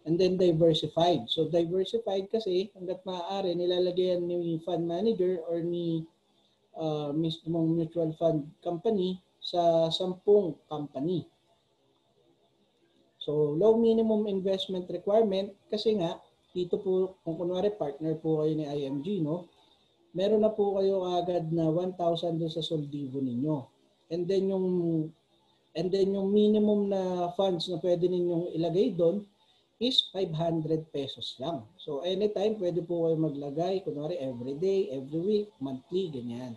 And then diversified. So diversified kasi hangga't maaari nilalagyan ni fund manager or ni mismong mutual fund company sa 10 company. So low minimum investment requirement kasi nga dito po, kung kunwari partner po kayo ni IMG, no? Meron na po kayo agad na 1,000 doon sa soldivo ninyo. And then yung minimum na funds na pwede ninyong ilagay doon is 500 pesos lang. So anytime pwede po kayo maglagay, kunwari every day, every week, monthly, ganyan.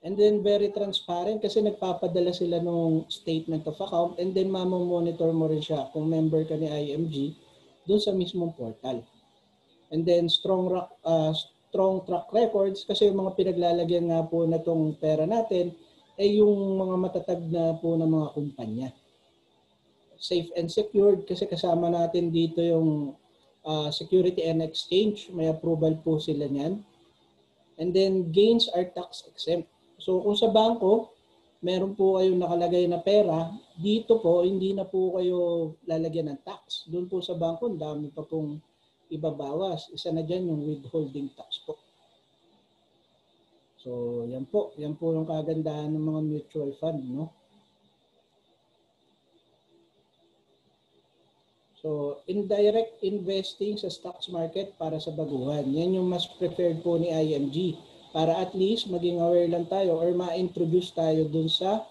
And then very transparent kasi nagpapadala sila ng statement of account and then mamomonitor mo rin siya kung member ka ni IMG doon sa mismong portal. And then strong track records kasi yung mga pinaglalagyan nga po na tong pera natin ay yung mga matatag na po ng mga kumpanya. Safe and secured kasi kasama natin dito yung Security and Exchange. May approval po sila niyan. And then gains are tax exempt. So kung sa bangko, meron po kayong nakalagay na pera, dito po hindi na po kayo lalagyan ng tax. Doon po sa bangko, dami pa pong ibabawas. Isa na dyan yung withholding tax po. So yan po yung kagandahan ng mga mutual fund, no? So indirect investing sa stocks market para sa baguhan. Yan yung mas preferred po ni IMG. Para at least maging aware lang tayo or ma-introduce tayo dun sa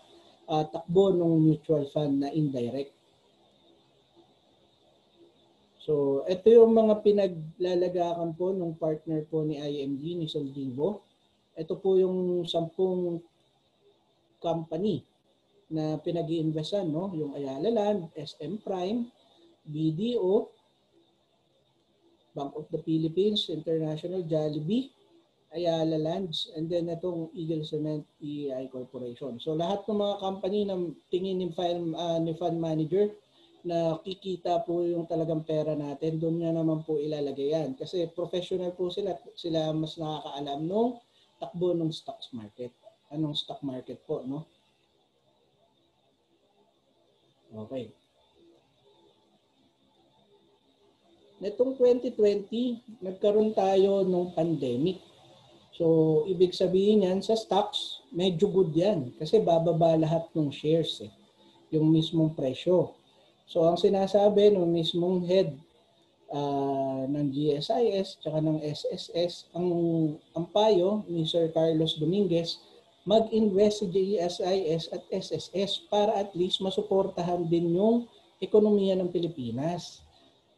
takbo ng mutual fund na indirect. So, ito yung mga pinaglalagakan po ng partner po ni IMG, ni Soldivo. Ito po yung 10 company na pinag-iinvestan, no? Yung Ayala Land, SM Prime, BDO, Bank of the Philippines, International, Jollibee, Ayala Lands, and then itong Eagle Cement EI Corporation. So lahat ng mga company na tingin ni fund manager na kikita po yung talagang pera natin, doon niya naman po ilalagay yan. Kasi professional po sila mas nakakaalam nung takbo ng stocks market. Anong stock market po, no? Okay. Netong 2020, nagkaroon tayo ng pandemic. So, ibig sabihin yan, sa stocks, medyo good yan. Kasi bababa lahat ng shares, yung mismong presyo. So, ang sinasabi ng mismong head ng GSIS tsaka ng SSS, ang payo ni Sir Carlos Dominguez, mag-invest si GSIS at SSS para at least masuportahan din yung ekonomiya ng Pilipinas.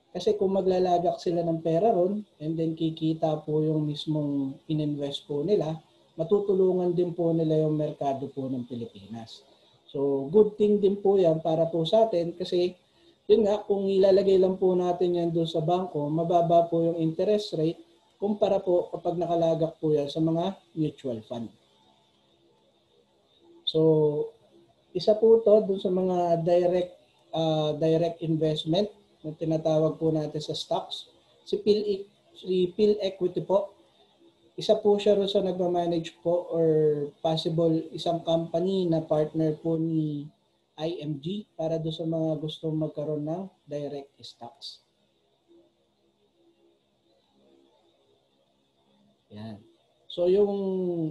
Kasi kung maglalagak sila ng pera ron and then kikita po yung mismong ininvest po nila, matutulungan din po nila yung merkado po ng Pilipinas. So good thing din po yan para po sa atin kasi yun nga, kung ilalagay lang po natin yan doon sa bangko, mababa po yung interest rate kumpara po kapag nakalagak po yan sa mga mutual fund. So isa po to doon sa mga direct investment na tinatawag po natin sa stocks. Si Phil Equity po, isa po siya rin sa nagmamanage po or possible isang company na partner po ni IMG para doon sa mga gustong magkaroon ng direct stocks. Yan. So yung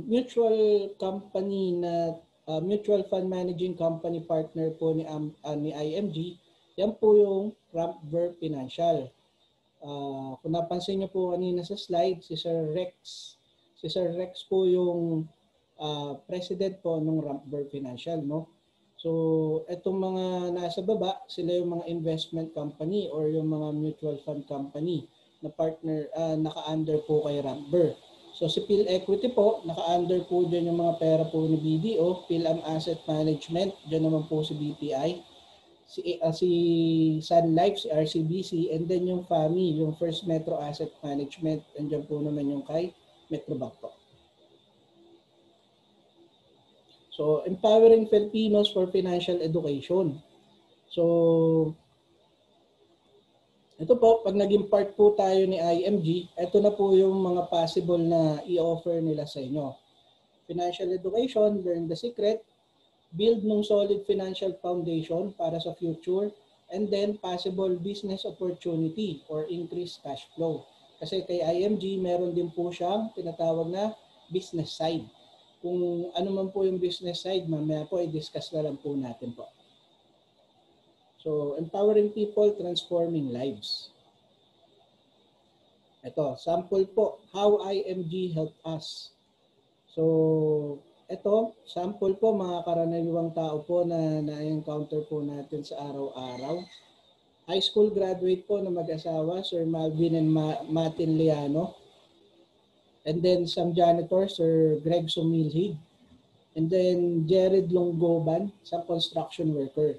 mutual company na mutual fund managing company partner po ni IMG, yan po yung Ramp Ver Financial. Kung napansin niyo po kanina sa slide, si Sir Rex po yung president po ng Ramp Ver Financial, no? So, itong mga nasa baba, sila yung mga investment company or yung mga mutual fund company na partner, naka-under po kay Rambler. So, si PhilEquity po, naka-under po dyan yung mga pera po ni BDO, PhilAm Asset Management, dyan naman po si BPI, si Sun Life, si RCBC, and then yung FAMI, yung First Metro Asset Management, and dyan po naman yung kay Metrobank po. So, empowering Filipinos for financial education. So, ito po, pag naging part po tayo ni IMG, ito na po yung mga possible na i-offer nila sa inyo. Financial education, learn the secret, build ng solid financial foundation para sa future, and then possible business opportunity or increased cash flow. Kasi kay IMG, meron din po siyang tinatawag na business side. Kung ano man po yung business side, mamaya po i-discuss na lang po natin po. So, empowering people, transforming lives. Ito, sample po, how IMG helped us. So, ito, sample po mga karaniwang tao po na na-encounter po natin sa araw-araw. High school graduate po na mag-asawa, Sir Malvin and Martin Liano. And then some janitor, Sir Greg Sumilhig. And then Jared Longgoban, some construction worker.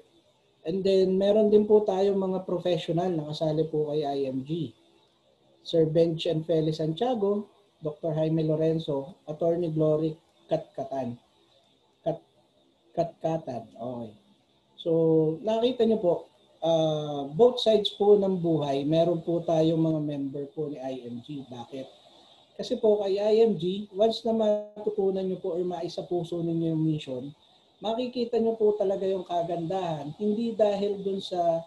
And then meron din po tayong mga professional na kasali po kay IMG. Sir Bench and Feli Santiago, Dr. Jaime Lorenzo, Attorney Glory Katkatan. Okay. So, nakita niyo po, both sides po ng buhay, meron po tayong mga member po ni IMG. Bakit? Kasi po kay IMG, once na matutunan nyo po or maisapuso ninyo yung mission, makikita nyo po talaga yung kagandahan. Hindi dahil dun sa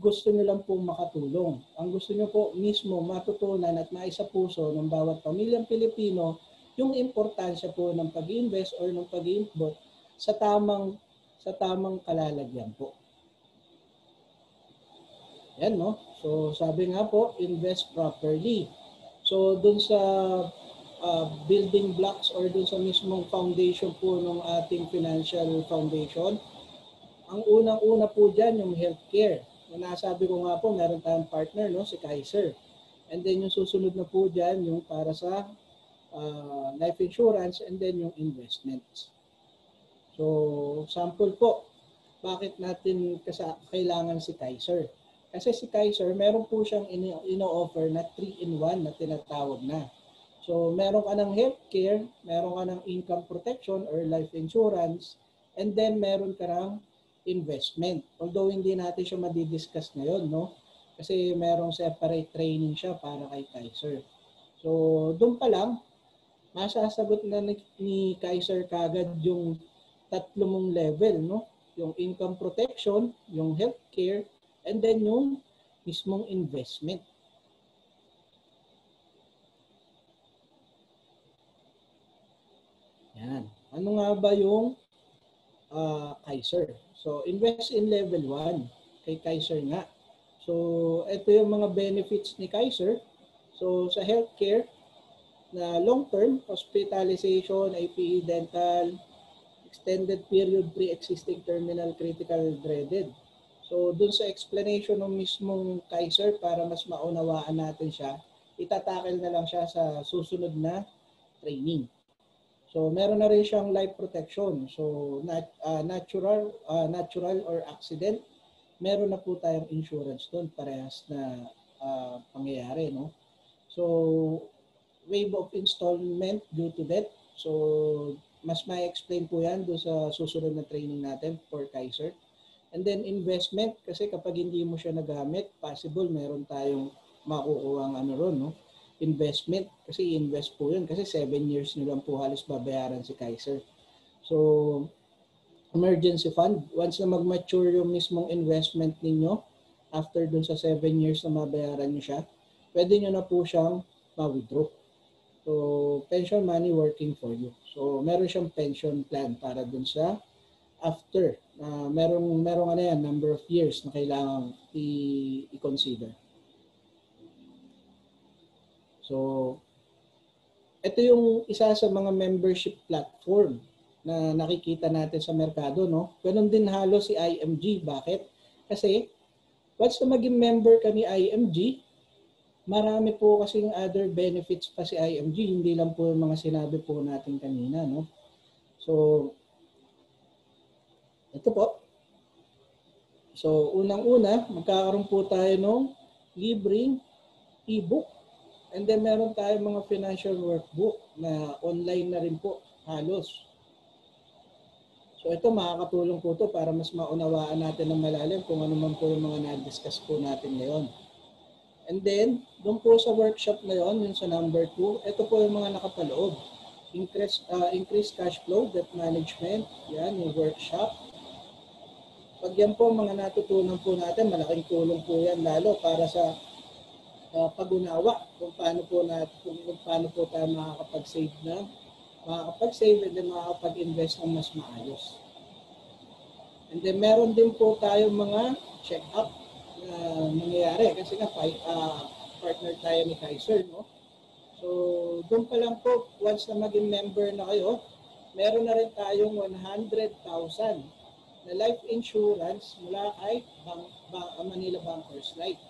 gusto nyo lang po makatulong. Ang gusto nyo po mismo matutunan at maisapuso ng bawat pamilyang Pilipino yung importansya po ng pag-invest or ng pag-input sa tamang kalalagyan po. Yan, no? So, sabi nga po, invest properly. So, dun sa building blocks or dun sa mismong foundation po ng ating financial foundation, ang unang-una po dyan yung healthcare. Yung nasabi ko nga po, meron tayong partner, no, si Kaiser. And then yung susunod na po dyan, yung para sa life insurance and then yung investments. So, sample po, bakit natin kailangan si Kaiser? Kasi si Kaiser, meron po siyang ino-offer na 3-in-1 na tinatawag na. So, meron ka ng healthcare, meron ka ng income protection or life insurance, and then meron ka ng investment. Although hindi natin siya madidiscuss ngayon, no? Kasi merong separate training siya para kay Kaiser. So, doon pa lang, masasagot na ni Kaiser kagad yung tatlo mong level, no? Yung income protection, yung healthcare, and then yung mismong investment. Yan. Ano nga ba yung Kaiser? So, invest in level 1 kay Kaiser nga. So, ito yung mga benefits ni Kaiser. So, sa healthcare, na long-term, hospitalization, APE dental, extended period pre-existing terminal critical dreaded. So, dun sa explanation ng mismong Kaiser, para mas maunawaan natin siya, itatakil na lang siya sa susunod na training. So, meron na rin siyang life protection. So, natural or accident, meron na po tayong insurance doon, parehas na pangyayari, no? So, wave of installment due to death. So, mas ma-explain po yan doon sa susunod na training natin for Kaiser. And then investment, kasi kapag hindi mo siya nagamit, possible meron tayong makukuha ang no? Investment, kasi invest po yun. Kasi 7 years nyo lang po halos babayaran si Kaiser. So, emergency fund, once na mag-mature yung mismong investment ninyo, after dun sa 7 years na mabayaran nyo siya, pwede nyo na po siyang ma-withdraw. So, pension money working for you. So, meron siyang pension plan para dun sa after. Merong ano yan, number of years na kailangan i-consider. So, ito yung isa sa mga membership platform na nakikita natin sa merkado, no? Ganun din halos si IMG. Bakit? Kasi once na maging member ka ni IMG, marami po kasing other benefits pa si IMG, hindi lang po yung mga sinabi po natin kanina, no? So, ito po. So, unang-una, magkakaroon po tayo ng libreng e-book. And then meron tayong mga financial workbook na online na rin po halos. So ito makakatulong po to para mas maunawaan natin ng malalim kung ano man po yung mga na-discuss po natin ngayon. And then, doon po sa workshop na yon, yung sa number 2, ito po yung mga nakapaloob. Increase cash flow, debt management, yan yung workshop. Pag yan po mga natutunan po natin, malaking tulong po yan lalo para sa pag-unawa kung paano po tayo makakapag-save and then makakapag-invest ng mas maayos. And then meron din po tayong mga check-up na nangyayari kasi nga partner tayo ni Kaiser, no? So doon pa lang po, once na maging member na kayo, meron na rin tayong 100,000 na life insurance mula kay Manila Bankers Life.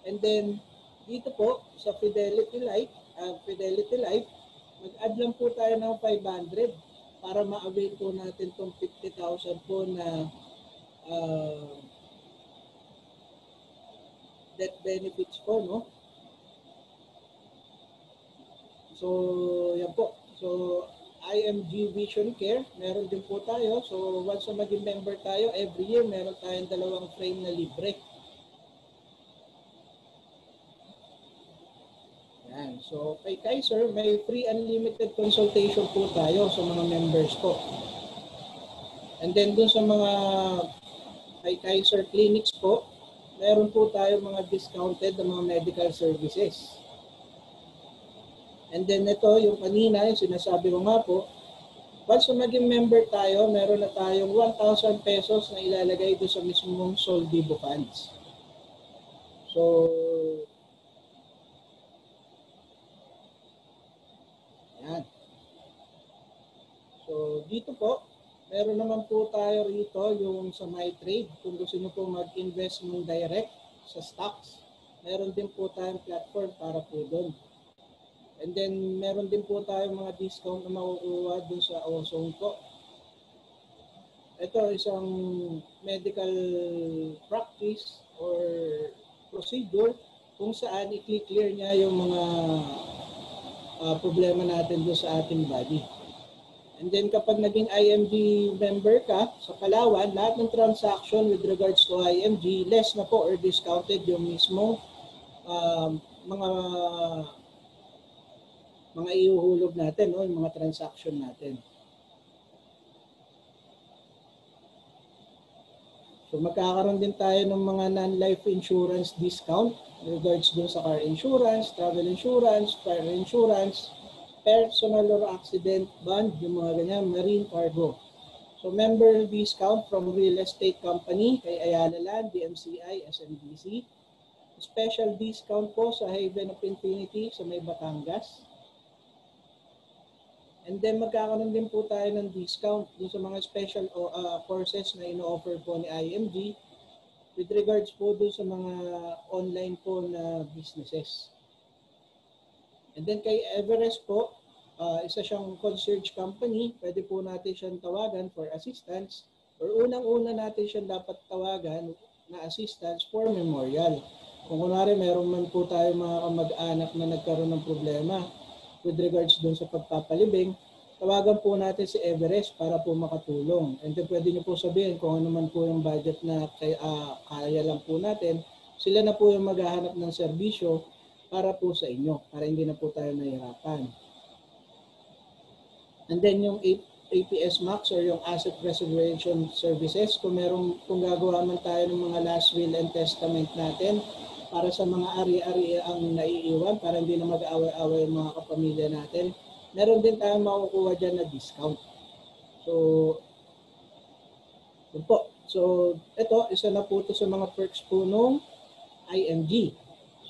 And then dito po sa Fidelity Life, mag-add lang po tayo ng 500 para ma-avail po natin itong 50,000 po na death benefits po, no? So, yan po. So, IMG Vision Care, meron din po tayo. So, once na maging member tayo, every year meron tayong 2 frame na libre. Yan. So, kay Kaiser, may free unlimited consultation po tayo sa mga members po. And then, dun sa mga kay Kaiser clinics po, meron po tayo mga discounted na mga medical services. And then, ito, yung kanina, yung sinasabi ko nga po, once na maging member tayo, meron na tayong 1,000 pesos na ilalagay doon sa mismong Soldibo funds. So, yan. So, dito po, meron naman po tayo rito yung sa MyTrade. Kung gusto nyo po mag-invest ng direct sa stocks, meron din po tayong platform para po doon. And then, meron din po tayong mga discount na makukuha doon sa Ozone po. Ito, isang medical practice or procedure kung saan i-clear niya yung mga problema natin doon sa ating body. And then kapag naging IMG member ka sa Palawan, lahat ng transaction with regards to IMG, less na po or discounted yung mismong mga iuhulog natin, no? Yung mga transaction natin. So magkakaroon din tayo ng mga non-life insurance discount with regards dun sa car insurance, travel insurance, fire insurance, personal or accident bond, yung mga ganyan, marine cargo. So member discount from real estate company kay Ayala Land, DMCI, SMBC. Special discount po sa Haven of Infinity sa may Batangas. And then magkakaroon din po tayo ng discount dun sa mga special courses na ino-offer po ni IMG with regards po dun sa mga online po na businesses. And then kay Everest po, isa siyang concierge company, pwede po natin siyang tawagan for assistance or unang-una natin siyang dapat tawagan na assistance for memorial. Kung kunwari meron man po tayo mga kamag-anak na nagkaroon ng problema with regards dun sa pagpapalibing, tawagan po natin si Everest para po makatulong. And then pwede niyo po sabihin kung ano man po yung budget na kaya lang po natin, sila na po yung maghahanap ng serbisyo para po sa inyo, para hindi na po tayo nahihirapan. And then yung APS Max or yung Asset Preservation Services, kung gagawa man tayo ng mga last will and testament natin para sa mga ari-ari ang naiiwan, para hindi na mag-away-away yung mga kapamilya natin, meron din tayong makukuha dyan na discount. So, yun po. So, ito, isa na po ito sa mga perks po nung IMG.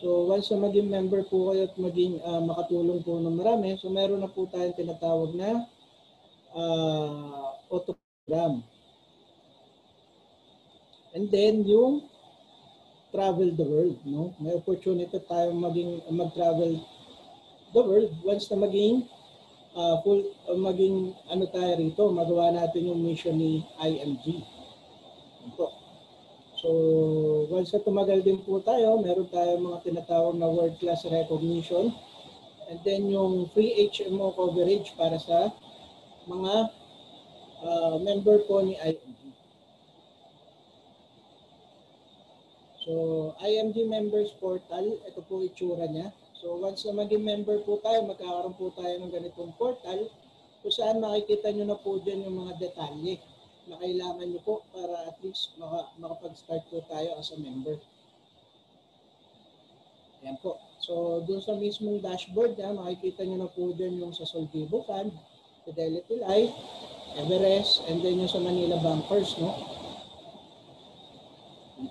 So, once na maging member po kayo at maging makatulong po ng marami, so meron na po tayong tinatawag na program. And then yung travel the world, no? May opportunity tayo mag-travel the world once na maging maging ano tayo rito, magawa natin yung mission ni IMG. Ito. So, once na tumagal din po tayo, meron tayo mga tinatawag na world-class recognition. And then yung free HMO coverage para sa mga member po ni IMG. So, IMG Members Portal, ito po itsura niya. So, once na maging member po tayo, magkakaroon po tayo ng ganitong portal kung saan makikita nyo na po dyan yung mga detalye na kailangan nyo po para at least makapag-start po tayo as a member. Ayan po. So, dun sa mismong dashboard niya, makikita nyo na po dyan yung sa Solvivo Fund, Fidelity Life, Everest, and then yung sa Manila Bankers, no?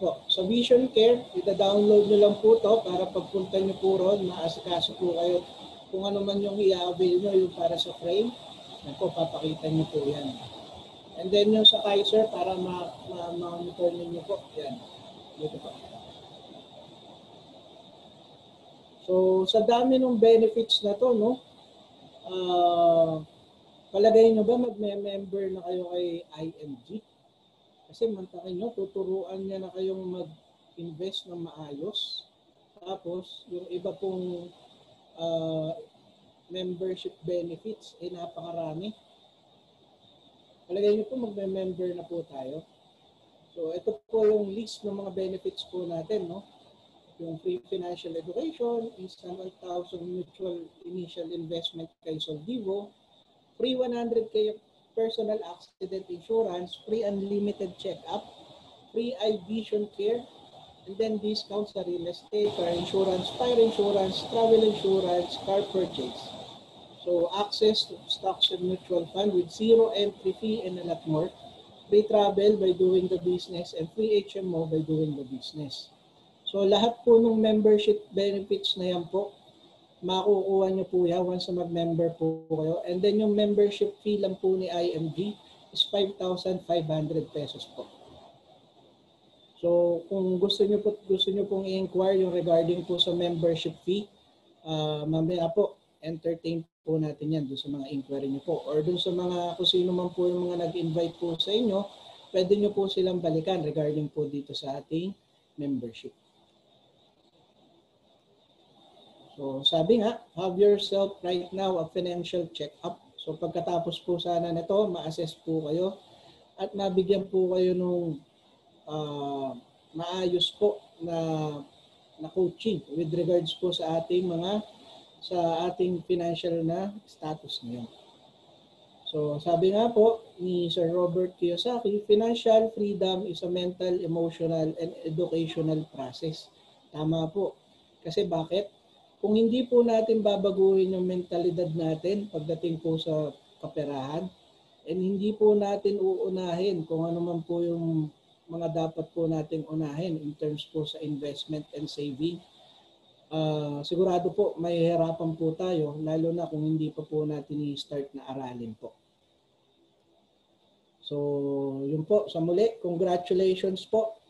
Po. Sa Vision Care, ita-download nyo lang po to para pagpunta nyo po ron, maasikaso po kayo kung ano man yung i-avail nyo yung para sa frame. Yan po, papakita nyo po yan. And then yung sa Kaiser, para ma-monitor nyo po. Yan. Dito po. So, sa dami ng benefits na to, no? Palagay nyo ba magme-member na kayo kay IMG? Kasi mantakin nyo, tuturuan niya na kayong mag-invest ng maayos. Tapos, yung iba pong membership benefits, napakarami. Palagay nyo po, magme-member na po tayo. So, ito po yung list ng mga benefits po natin, no? Yung free financial education, instant 1,000 mutual initial investment kay Solvivo, free 100K personal accident insurance, free unlimited check-up, free eye vision care, and then discounts sa real estate, car insurance, fire insurance, travel insurance, car purchase. So access to stocks and mutual fund with zero entry fee and a lot more. Free travel by doing the business and free HMO by doing the business. So lahat po ng membership benefits na yan po, makukuha nyo po yan once na mag-member po kayo. And then yung membership fee lang po ni IMG is 5,500 pesos po. So kung gusto nyo pong i-inquire yung regarding po sa membership fee, mamaya po, entertain po natin yan doon sa mga inquiry nyo po. Or doon sa mga, kung sino man po yung mga nag-invite po sa inyo, pwede nyo po silang balikan regarding po dito sa ating membership. So sabi nga, have yourself right now a financial check-up. So pagkatapos po sana nito, ma-assess po kayo at mabigyan po kayo nung maayos po na coaching with regards po sa ating financial na status ngayon. So sabi nga po ni Sir Robert Kiyosaki, financial freedom is a mental, emotional, and educational process. Tama po. Kasi bakit? Kung hindi po natin babaguhin yung mentalidad natin pagdating po sa kaperahan, and hindi po natin uunahin kung ano man po yung mga dapat po natin unahin in terms po sa investment and saving, sigurado po may hirapan po tayo, lalo na kung hindi pa po natin i-start na aralin po. So, yun po, sa muli, congratulations po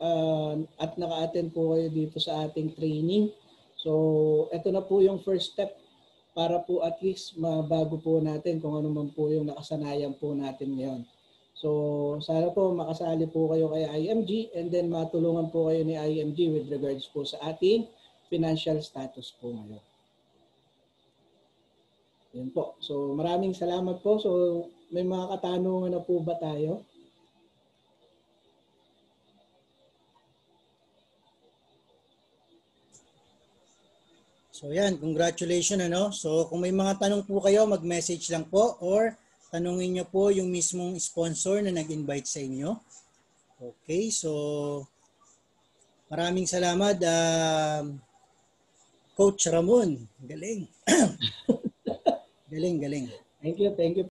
at naka-attend po kayo dito sa ating training. So, ito na po yung first step para po at least mabago po natin kung ano man po yung nakasanayan po natin ngayon. So, sana po makasali po kayo kay IMG and then matulungan po kayo ni IMG with regards po sa ating financial status po ngayon. Yan po. So, maraming salamat po. So, may mga katanungan na po ba tayo? So yan, congratulations ano. So kung may mga tanong po kayo, mag-message lang po or tanungin niyo po yung mismong sponsor na nag-invite sa inyo. Okay, so maraming salamat Coach Ramon. Galing. Galing. Thank you.